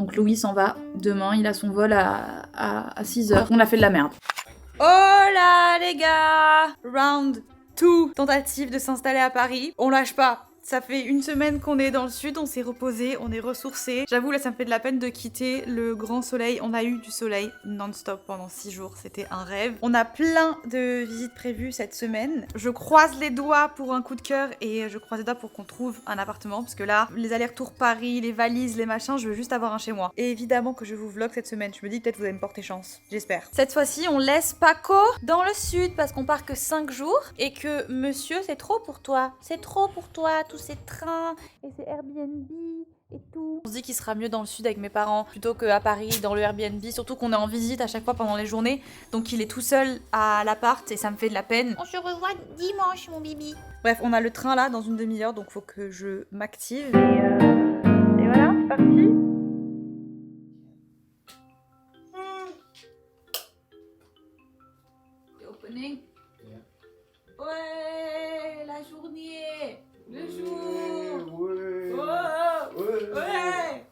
Donc Louis s'en va demain, il a son vol à 6h. On a fait de la merde. Oh là les gars! Round 2. Tentative de s'installer à Paris. On lâche pas. Ça fait une semaine qu'on est dans le sud, on s'est reposé, on est ressourcé. J'avoue là ça me fait de la peine de quitter le grand soleil. On a eu du soleil non-stop pendant 6 jours, c'était un rêve. On a plein de visites prévues cette semaine. Je croise les doigts pour un coup de cœur et je croise les doigts pour qu'on trouve un appartement. Parce que là, les allers-retours Paris, les valises, les machins, je veux juste avoir un chez moi. Et évidemment que je vous vlog cette semaine. Je me dis peut-être vous allez me porter chance, j'espère. Cette fois-ci, on laisse Paco dans le sud parce qu'on part que 5 jours. Et que monsieur, c'est trop pour toi. C'est trop pour toi, tous ces trains et ces Airbnb et tout. On se dit qu'il sera mieux dans le sud avec mes parents plutôt qu'à Paris dans le Airbnb, surtout qu'on est en visite à chaque fois pendant les journées, donc il est tout seul à l'appart et ça me fait de la peine. On se revoit dimanche mon bibi. Bref, on a le train là dans une demi-heure, donc faut que je m'active et voilà, c'est parti. Opening. Ouais, la journée. Le jour. Ouais. Oh, ouais.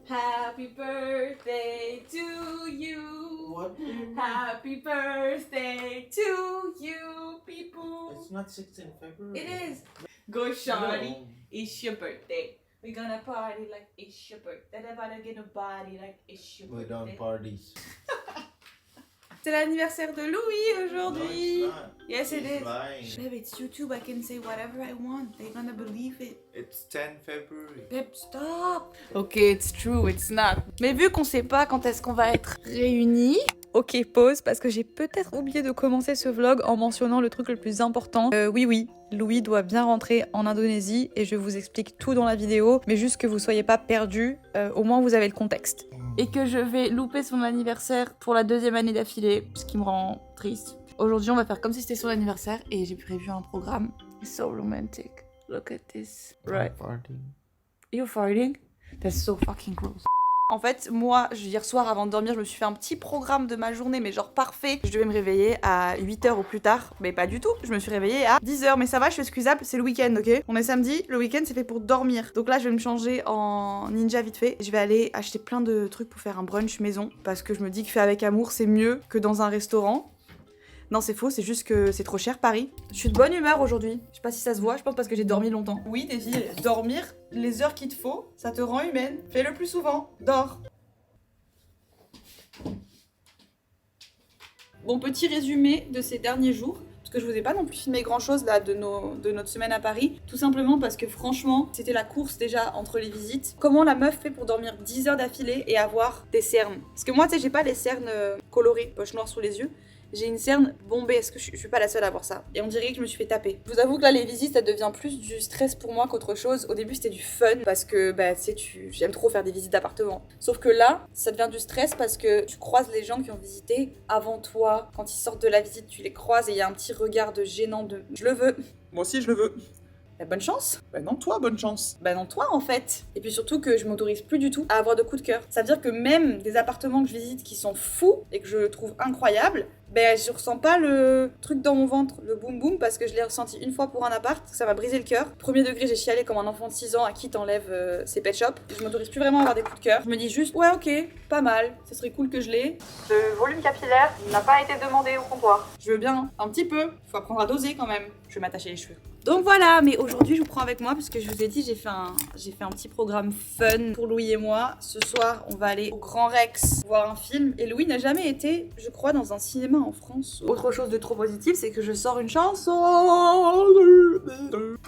Happy birthday to you. What? Happy birthday to you, people. It's not 16 February. It is. Go, Shawty. No. It's your birthday. We're gonna party like it's your birthday. Everybody get a body like it's your We birthday. don't parties. C'est l'anniversaire de Louis aujourd'hui. No, it's not. Yes, it He's is. lying. Babe, it's YouTube. I can say whatever I want. They're gonna believe it. It's 10 February. Babe, stop. Ok, it's true, it's not. Mais vu qu'on sait pas quand est-ce qu'on va être réunis. Ok, pause, parce que j'ai peut-être oublié de commencer ce vlog en mentionnant le truc le plus important. Oui, Louis doit bien rentrer en Indonésie et je vous explique tout dans la vidéo, mais juste que vous soyez pas perdus, au moins vous avez le contexte. Et que je vais louper son anniversaire pour la 2e année d'affilée, ce qui me rend triste. Aujourd'hui, on va faire comme si c'était son anniversaire et j'ai prévu un programme. It's so romantic. Look at this. Right. Party. You farting? That's so fucking gross. En fait, moi, hier soir, avant de dormir, je me suis fait un petit programme de ma journée, mais genre parfait. Je devais me réveiller à 8h au plus tard, mais pas du tout. Je me suis réveillée à 10h, mais ça va, je suis excusable, c'est le week-end, ok? On est samedi, le week-end c'est fait pour dormir. Donc là, je vais me changer en ninja vite fait. Je vais aller acheter plein de trucs pour faire un brunch maison, parce que je me dis que fait avec amour, c'est mieux que dans un restaurant. Non, c'est faux, c'est juste que c'est trop cher Paris. Je suis de bonne humeur aujourd'hui. Je sais pas si ça se voit, je pense parce que j'ai dormi longtemps. Oui, des filles, dormir les heures qu'il te faut, ça te rend humaine. Fais-le plus souvent, dors. Bon, petit résumé de ces derniers jours. Parce que je vous ai pas non plus filmé grand chose là de notre semaine à Paris. Tout simplement parce que franchement, c'était la course déjà entre les visites. Comment la meuf fait pour dormir 10 heures d'affilée et avoir des cernes? Parce que moi, tu sais, j'ai pas les cernes colorées, poche noire sous les yeux. J'ai une cerne bombée, est-ce que je suis pas la seule à avoir ça? Et on dirait que je me suis fait taper. Je vous avoue que là, les visites, ça devient plus du stress pour moi qu'autre chose. Au début, c'était du fun parce que, bah, tu sais, j'aime trop faire des visites d'appartements. Sauf que là, ça devient du stress parce que tu croises les gens qui ont visité avant toi. Quand ils sortent de la visite, tu les croises et il y a un petit regard de gênant de « je le veux ». Moi aussi, je le veux. Bah, bonne chance. Bah non, toi, bonne chance. Bah non, toi, en fait. Et puis surtout que je m'autorise plus du tout à avoir de coups de cœur. Ça veut dire que même des appartements que je visite qui sont fous et que je trouve incroyables, ben je ressens pas le truc dans mon ventre, le boum boum, parce que je l'ai ressenti une fois pour un appart, ça m'a brisé le cœur. Premier degré, j'ai chialé comme un enfant de 6 ans à qui t'enlève ses pet shops. Je m'autorise plus vraiment à avoir des coups de cœur. Je me dis juste, ouais ok, pas mal, ça serait cool que je l'ai. Le volume capillaire n'a pas été demandé au comptoir. Je veux bien, un petit peu, faut apprendre à doser quand même. Je vais m'attacher les cheveux. Donc voilà, mais aujourd'hui je vous prends avec moi parce que je vous ai dit j'ai fait un petit programme fun pour Louis et moi. Ce soir on va aller au Grand Rex voir un film et Louis n'a jamais été, je crois, dans un cinéma en France. Autre chose de trop positif, c'est que je sors une chanson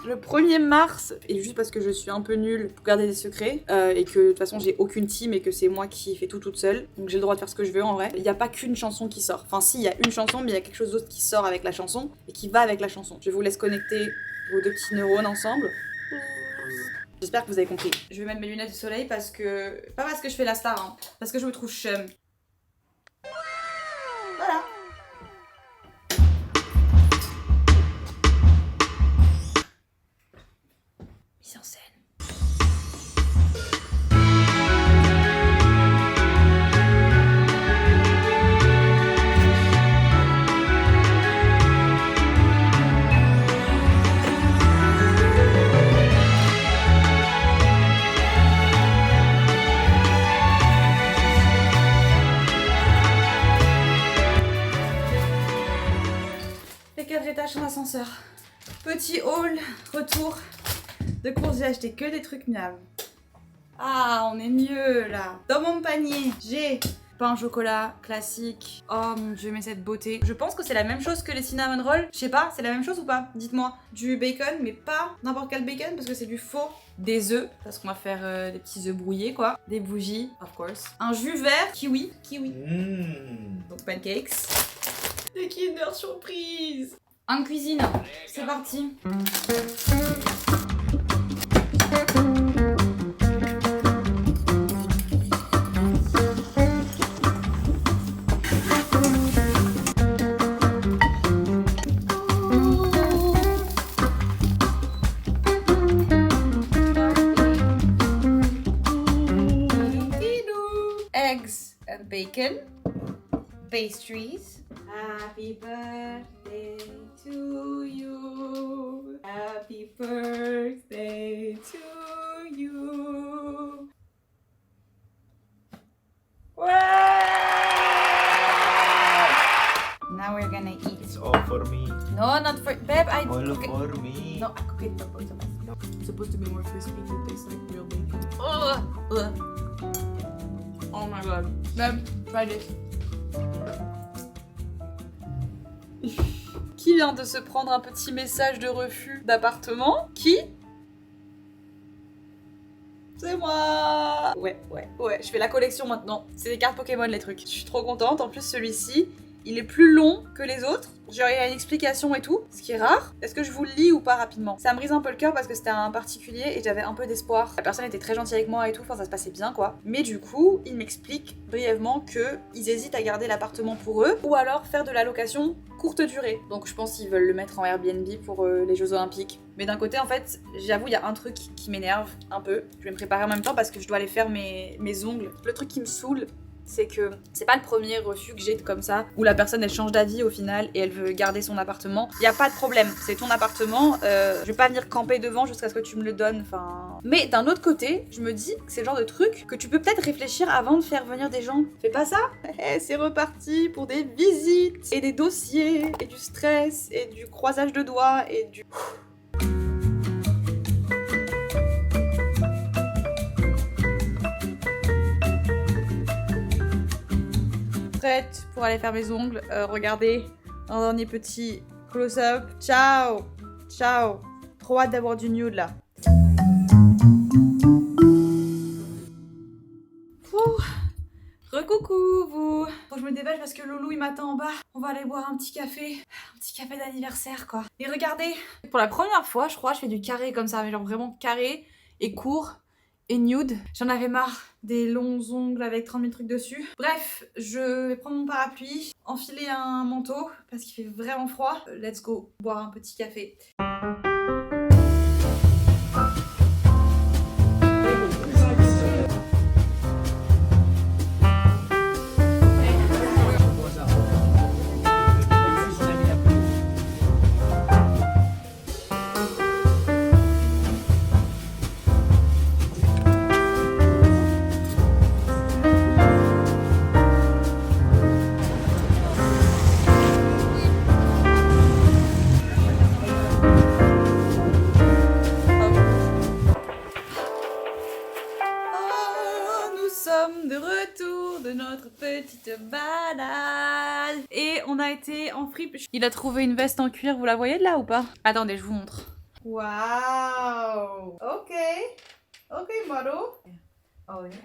le 1er mars, et juste parce que je suis un peu nulle pour garder des secrets et que de toute façon j'ai aucune team et que c'est moi qui fais tout toute seule, donc j'ai le droit de faire ce que je veux en vrai. Il n'y a pas qu'une chanson qui sort, enfin si, il y a une chanson mais il y a quelque chose d'autre qui sort avec la chanson et qui va avec la chanson. Je vous laisse connecter vos deux petits neurones ensemble. J'espère que vous avez compris. Je vais mettre mes lunettes de soleil parce que... Pas parce que je fais la star, hein, parce que je me trouve chum. Voilà. Mise en scène. chambre d'ascenseur. Petit hall, retour de course, j'ai acheté que des trucs miables. Ah, on est mieux là. Dans mon panier, j'ai pain au chocolat classique. Oh mon dieu, mais cette beauté. Je pense que c'est la même chose que les cinnamon rolls. Je sais pas, c'est la même chose ou pas? Dites-moi. Du bacon, mais pas n'importe quel bacon parce que c'est du faux. Des œufs, parce qu'on va faire des petits œufs brouillés quoi. Des bougies, of course. Un jus vert, kiwi. Donc pancakes. Des Kinder Surprise. En cuisine, c'est parti. Eggs and bacon, pastries. Happy birthday to you. Happy birthday to you. Wow! Now we're gonna eat. It's all for me. No, not for Babe. I All cook it. for me. No, I cook it for both of us. It's supposed to be more crispy to taste like real bacon. Oh my god. Babe, try this. Qui vient de se prendre un petit message de refus d'appartement? Qui? C'est moi! Ouais, je fais la collection maintenant. C'est des cartes Pokémon les trucs. Je suis trop contente. En plus, celui-ci, il est plus long que les autres. Genre, il y a une explication et tout, ce qui est rare. Est-ce que je vous le lis ou pas rapidement? Ça me brise un peu le cœur parce que c'était un particulier et j'avais un peu d'espoir. La personne était très gentille avec moi et tout, enfin ça se passait bien quoi. Mais du coup, il m'explique brièvement qu'ils hésitent à garder l'appartement pour eux ou alors faire de la location courte durée. Donc je pense qu'ils veulent le mettre en Airbnb pour les Jeux Olympiques. Mais d'un côté, en fait, j'avoue, il y a un truc qui m'énerve un peu. Je vais me préparer en même temps parce que je dois aller faire mes ongles. Le truc qui me saoule, c'est que c'est pas le premier refus que j'ai comme ça, où la personne elle change d'avis au final et elle veut garder son appartement. Y a pas de problème, c'est ton appartement, je vais pas venir camper devant jusqu'à ce que tu me le donnes, enfin... Mais d'un autre côté, je me dis que c'est le genre de truc que tu peux peut-être réfléchir avant de faire venir des gens. Fais pas ça. C'est reparti pour des visites, et des dossiers, et du stress, et du croisage de doigts, et du... Prête pour aller faire mes ongles. Regardez, un dernier petit close-up. Ciao, ciao. Trop hâte d'avoir du nude là. Recoucou vous. Faut que je me dépêche parce que Loulou il m'attend en bas. On va aller boire un petit café d'anniversaire quoi. Et regardez, pour la première fois je crois je fais du carré comme ça, mais genre vraiment carré et court. Et nude. J'en avais marre des longs ongles avec 30 000 trucs dessus. Bref, je vais prendre mon parapluie, enfiler un manteau parce qu'il fait vraiment froid. Let's go boire un petit café. De retour de notre petite balade et on a été en fripe. Il a trouvé une veste en cuir, vous la voyez de là ou pas? Attendez, je vous montre. Waouh. Ok, model. Oh yeah.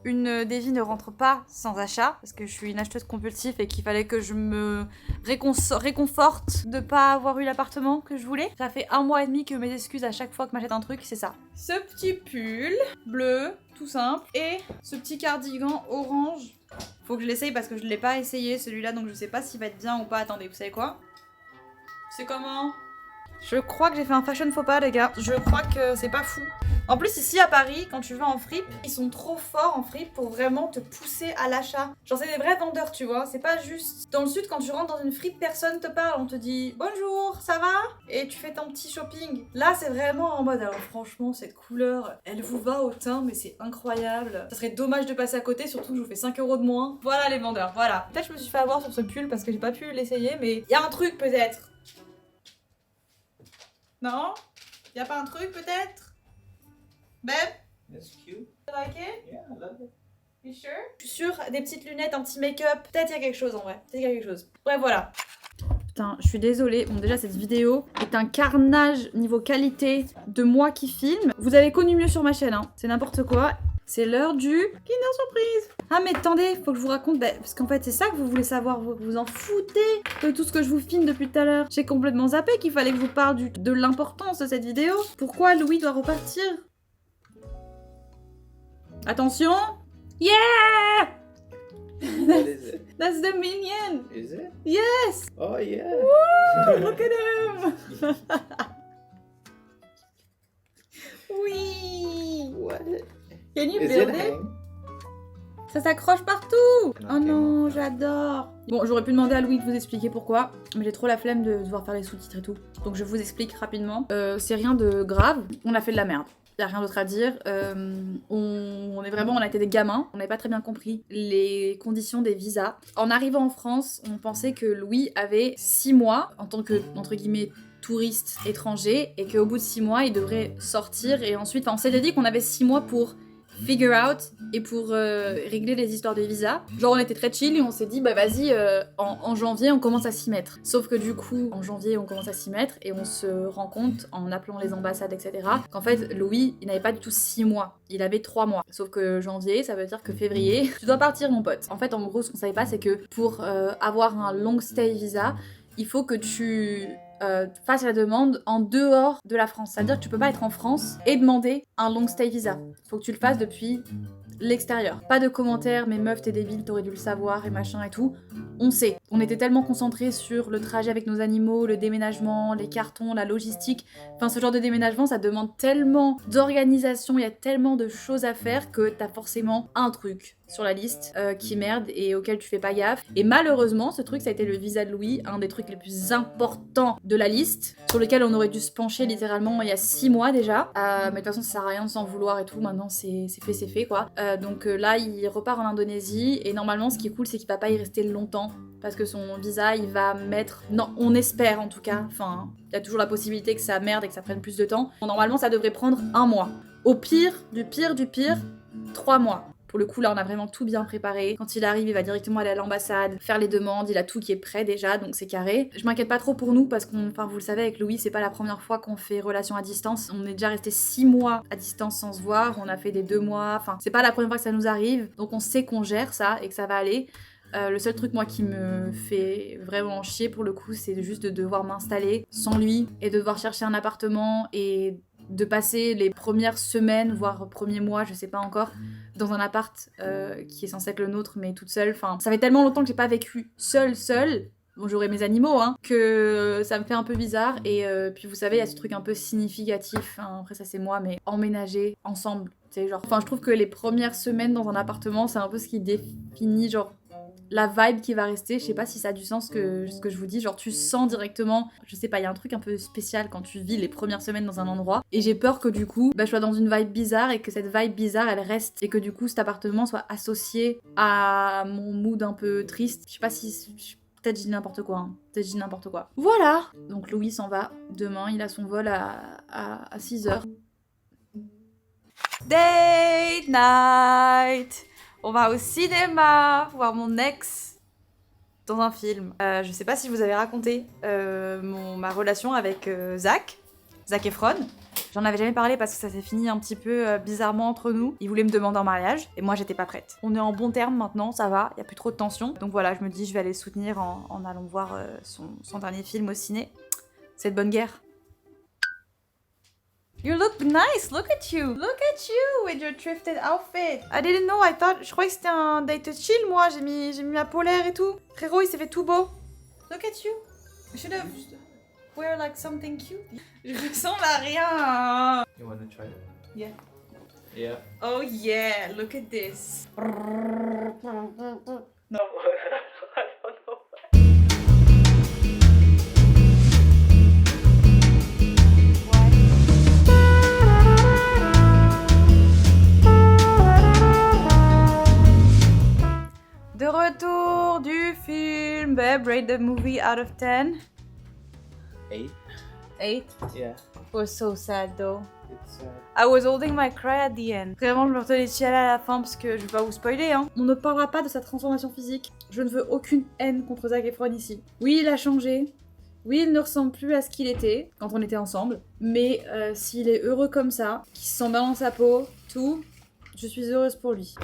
Une Davy ne rentre pas sans achat parce que je suis une acheteuse compulsive et qu'il fallait que je me réconforte de pas avoir eu l'appartement que je voulais. Ça fait 1 mois et demi que mes excuses à chaque fois que je m'achète un truc, c'est ça. Ce petit pull bleu, tout simple, et ce petit cardigan orange. Faut que je l'essaye parce que je l'ai pas essayé celui-là, donc je sais pas s'il va être bien ou pas. Attendez, vous savez quoi? C'est comment? Je crois que j'ai fait un fashion faux pas, les gars. Je crois que c'est pas fou. En plus, ici à Paris, quand tu vas en fripe, ils sont trop forts en fripe pour vraiment te pousser à l'achat. Genre, c'est des vrais vendeurs, tu vois. C'est pas juste. Dans le sud, quand tu rentres dans une fripe, personne te parle. On te dit bonjour, ça va? Et tu fais ton petit shopping. Là, c'est vraiment en mode. Alors, franchement, cette couleur, elle vous va au teint, mais c'est incroyable. Ça serait dommage de passer à côté, surtout que je vous fais 5 € de moins. Voilà les vendeurs, voilà. Peut-être que je me suis fait avoir sur ce pull parce que j'ai pas pu l'essayer, mais il y a un truc peut-être. Non? Y a pas un truc peut-être? Babe? That's cute. You like it? Yeah, I love it. You sure? Je suis sûre, des petites lunettes, un petit make-up. Peut-être y a quelque chose en vrai. Peut-être y a quelque chose. Bref, voilà. Putain, je suis désolée. Bon, déjà, cette vidéo est un carnage niveau qualité de moi qui filme. Vous avez connu mieux sur ma chaîne, hein. C'est n'importe quoi. C'est l'heure du Kinder Surprise. Ah mais attendez, faut que je vous raconte, parce qu'en fait c'est ça que vous voulez savoir, vous vous en foutez de tout ce que je vous filme depuis tout à l'heure. J'ai complètement zappé qu'il fallait que je vous parle de l'importance de cette vidéo. Pourquoi Louis doit repartir? Attention. Yeah! What is it? That's the minion. Is it? Yes. Oh yeah. Woo! Look at him. Oui. What? Can you Is build it it? hang? Ça s'accroche partout. Oh non, j'adore. Bon, j'aurais pu demander à Louis de vous expliquer pourquoi, mais j'ai trop la flemme de devoir faire les sous-titres et tout. Donc je vous explique rapidement. C'est rien de grave. On a fait de la merde. Y a rien d'autre à dire. On a été des gamins. On n'avait pas très bien compris les conditions des visas. En arrivant en France, on pensait que Louis avait 6 mois en tant que, entre guillemets, touriste étranger et qu'au bout de 6 mois, il devrait sortir et ensuite... Enfin, on s'était dit qu'on avait 6 mois pour figure out et pour régler les histoires des visas. Genre on était très chill et on s'est dit bah vas-y en janvier on commence à s'y mettre. Sauf que du coup en janvier on commence à s'y mettre et on se rend compte en appelant les ambassades etc. qu'en fait Louis il n'avait pas du tout 6 mois, il avait 3 mois. Sauf que janvier ça veut dire que février tu dois partir mon pote. En fait en gros ce qu'on savait pas c'est que pour avoir un long stay visa il faut que tu fasses la demande en dehors de la France. C'est-à-dire que tu peux pas être en France et demander un long stay visa. Faut que tu le fasses depuis l'extérieur. Pas de commentaires, mais meuf t'es débile, t'aurais dû le savoir et machin et tout. On sait. On était tellement concentrés sur le trajet avec nos animaux, le déménagement, les cartons, la logistique. Enfin ce genre de déménagement ça demande tellement d'organisation, il y a tellement de choses à faire que t'as forcément un truc sur la liste qui merde et auquel tu fais pas gaffe. Et malheureusement, ce truc, ça a été le visa de Louis, un des trucs les plus importants de la liste, sur lequel on aurait dû se pencher littéralement il y a 6 mois déjà. Mais de toute façon, ça sert à rien de s'en vouloir et tout, maintenant c'est fait quoi. Donc là, il repart en Indonésie et normalement, ce qui est cool, c'est qu'il va pas y rester longtemps. Parce que son visa, il va mettre... Non, on espère en tout cas. Enfin, il y a toujours la possibilité que ça merde et que ça prenne plus de temps. Bon, normalement, ça devrait prendre 1 mois. Au pire, du pire, 3 mois. Pour le coup, là, on a vraiment tout bien préparé. Quand il arrive, il va directement aller à l'ambassade, faire les demandes, il a tout qui est prêt déjà, donc c'est carré. Je m'inquiète pas trop pour nous, parce qu'on, enfin, vous le savez, avec Louis, c'est pas la première fois qu'on fait relation à distance. On est déjà resté 6 mois à distance sans se voir, on a fait des 2 mois, enfin, c'est pas la première fois que ça nous arrive, donc on sait qu'on gère ça et que ça va aller. Le seul truc moi qui me fait vraiment chier pour le coup, c'est juste de devoir m'installer sans lui et de devoir chercher un appartement et de passer les premières semaines, voire premiers mois, je sais pas encore, dans un appart qui est censé être le nôtre, mais toute seule. Enfin, ça fait tellement longtemps que j'ai pas vécu seule. Bon, j'aurais mes animaux, hein, que ça me fait un peu bizarre. Et puis vous savez, il y a ce truc un peu significatif, hein, après ça c'est moi, mais emménager ensemble. C'est genre, enfin, je trouve que les premières semaines dans un appartement, c'est un peu ce qui définit genre la vibe qui va rester. Je sais pas si ça a du sens ce que je vous dis, genre tu sens directement, je sais pas, il y a un truc un peu spécial quand tu vis les premières semaines dans un endroit, et j'ai peur que du coup je sois dans une vibe bizarre et que cette vibe bizarre elle reste, et que du coup cet appartement soit associé à mon mood un peu triste. Je sais pas si... Peut-être je dis n'importe quoi, hein. Peut-être je dis n'importe quoi. Voilà. Donc Louis s'en va demain, il a son vol à 6h. Date night. On va au cinéma voir mon ex dans un film. Je sais pas si je vous avais raconté ma relation avec Zac Efron. J'en avais jamais parlé parce que ça s'est fini un petit peu bizarrement entre nous. Il voulait me demander en mariage et moi j'étais pas prête. On est en bon terme maintenant, ça va, y a plus trop de tension. Donc voilà, je me dis je vais aller le soutenir en allant voir son dernier film au ciné. C'est de bonne guerre. You look nice, look at you with your thrifted outfit. I didn't know, je croyais que c'était un date chill moi, j'ai mis ma polaire et tout. Frérot il s'est fait tout beau. Look at you. wear like something cute. Je ressemble à rien. You wanna try it? Yeah. Yeah. Oh yeah, look at this. No. I don't know. De retour du film, babe, rate the movie out of 10. 8? 8. Yeah. It was so sad though. It's I was holding my cry at the end. Vraiment, je me retenais de chialer à la fin parce que je vais pas vous spoiler, hein. On ne parlera pas de sa transformation physique. Je ne veux aucune haine contre Zac Efron ici. Oui, il a changé. Oui, il ne ressemble plus à ce qu'il était quand on était ensemble. Mais s'il est heureux comme ça, qu'il se sent bien dans sa peau, tout, je suis heureuse pour lui.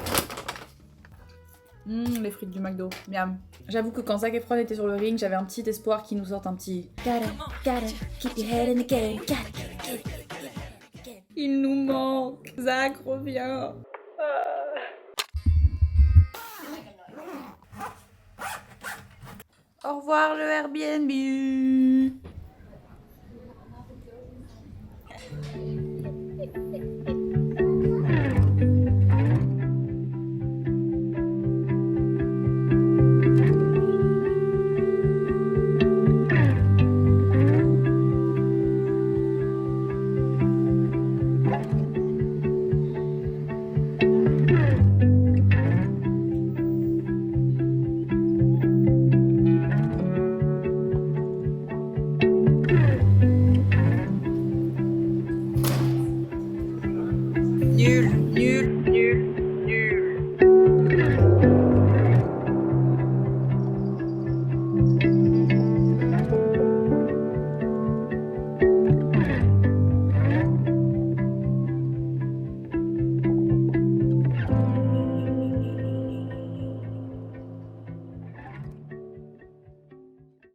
Les frites du McDo, miam. J'avoue que quand Zac Efron était sur le ring, j'avais un petit espoir qu'il nous sorte un petit gotta keep your head in the game, Il nous manque. Zac, reviens. Au revoir le Airbnb.